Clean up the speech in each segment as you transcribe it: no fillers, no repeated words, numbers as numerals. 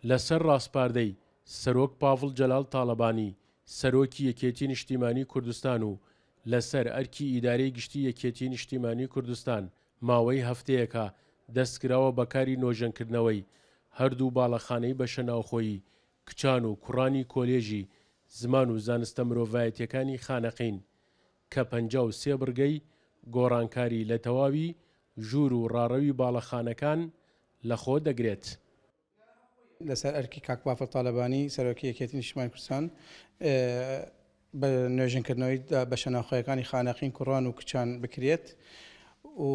لەسەر ڕاستپاردەی سەرۆک پاڤڵ جەلال تاڵەبانی سەرۆکی یەکێتی نیشتیمانی کوردستان و لەسەر ئەرکی ئیدارەی گشتی یەکێتی نیشتیمانی کوردستان ماوەی هەفتەیەکە دەستکراوە بەکاری نۆژەنکردنەوەی هەردوو باڵەخانەی بەشە ناوخۆیی کچان و کوڕانی کۆلێژی زمان و زانستە مرۆڤایەتیەکانی خانەقین کە 53 بڕگەی گۆڕانکاری لە تەواوی ژوور و ڕاڕەوی باڵەخانەکان لەخۆ دەگرێت. لەسەر ئەرکی کاک بافڵ تاڵەبانی سەرۆکی یەکێتی نیشتیمانی کوردستان بە نوێژنکردنەوەی بەشە ناوخۆیەکانی خانەقین کوڕان و کچان بکرێت و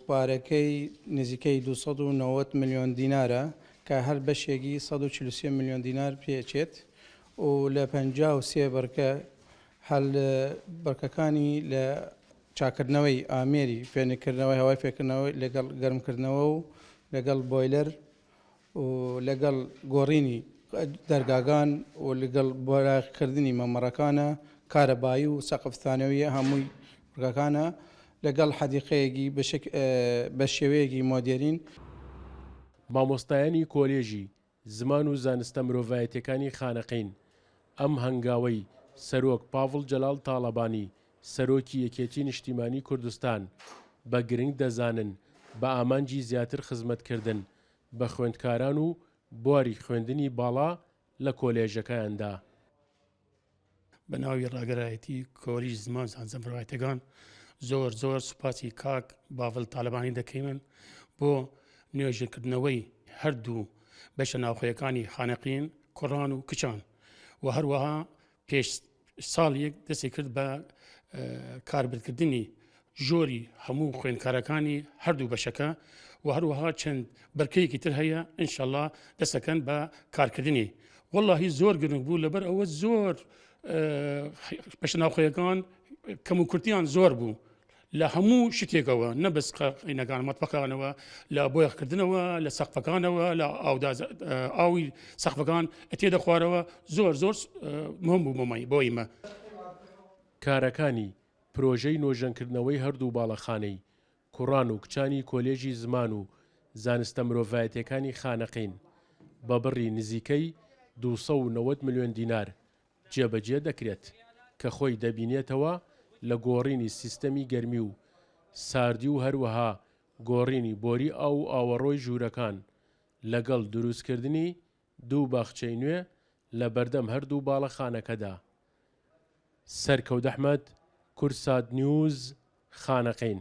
پارەکەی نزیکەی 290 میلیۆن دینارە کە هەر بەشێکی 143 میلیۆن دینار پێچێت و لە 53 بڕکە هەل بڕکەکانی لە چاکردنەوەی ئامێری فێنکردنەوەی هەوای فێکردنەوەی لەگەڵ گەرمکردنەوە و لەگەڵ بۆیلەر و لەگەڵ گۆڕینی دەرگاگان و لەگەڵ بۆراکردنی مەمەڕەکانە کارەبایی و سەقفستانەویە هەمووی بڕکەکانە لەگەڵ حەدیقەیەکی بە شێوەیەکی مۆدێرین. مامۆستایانی کۆلێژی زمان و زانستە مرۆڤایەتیەکانی خانەقین ئەم هەنگاوەی سەرۆک پاڤڵ جەلال تاڵەبانی سەرۆکی یەکێتی نیشتیمانی کوردستان بە گرنگ دەزانن بە ئامانجی زیاتر خزمەتکردن بە خوێندکاران و بواری خوێندنی باڵا لە کۆلێژەکەیاندا. بە ناوی ڕاگەرایەتی کۆلیژ زمان زانستە مرۆڤایەتیەکان زۆر سوپاسی کاک باڤڵ تاڵەبانی دەکەین بۆ نوێژنکردنەوەی هەردوو بەشە ناوخۆیەکانی خانەقین کوڕان و کچان و هەروەها پێش ساڵێک دەستی کرد بە کاربردکردنی ژۆری هەموو خوێندکارەکانی هەردوو بەشەکە و هەروەها چەند بەرکەیەکی تر هەیە ئینشەڵڵا دەستەکەن بە کارکردنی. وەڵڵاهی زۆر گرنگ بوو لەبەر ئەوە زۆر بەشە ناوخۆیەکان کەم و کورتیان زۆر بوو لە هەموو شتێکەوە نەبەست قینەکان مەتبەخانەوە لە بۆیەخکردنەوە لە سەقفەکانەوە لە ئاوی سەقفەکان تێدە خوارەوە زۆر مهم بوو بۆی مە. کارەکانی پرۆژەی نۆژەنکردنەوەی هەردوو باڵەخانەی کوڕان و کچانی کۆلێژی زمان و زانستە مرۆڤایەتیەکانی خانەقین بە بڕی نزیکەی 290 میلیۆن دینار جێبەجێ دەکرێت کە خۆی دەبینێتەوە لە گۆڕینی سیستەمی گەرمی و ساردی و هەروەها گۆڕینی بۆری ئاو و ئاوەڕۆی ژوورەکان لەگەڵ دروستکردنی دوو باخچەی نوێ لە بەردەم هەردوو باڵەخانەکەدا. سەرکەوت ئەحمەد، کورسات نیوز، خانەقین.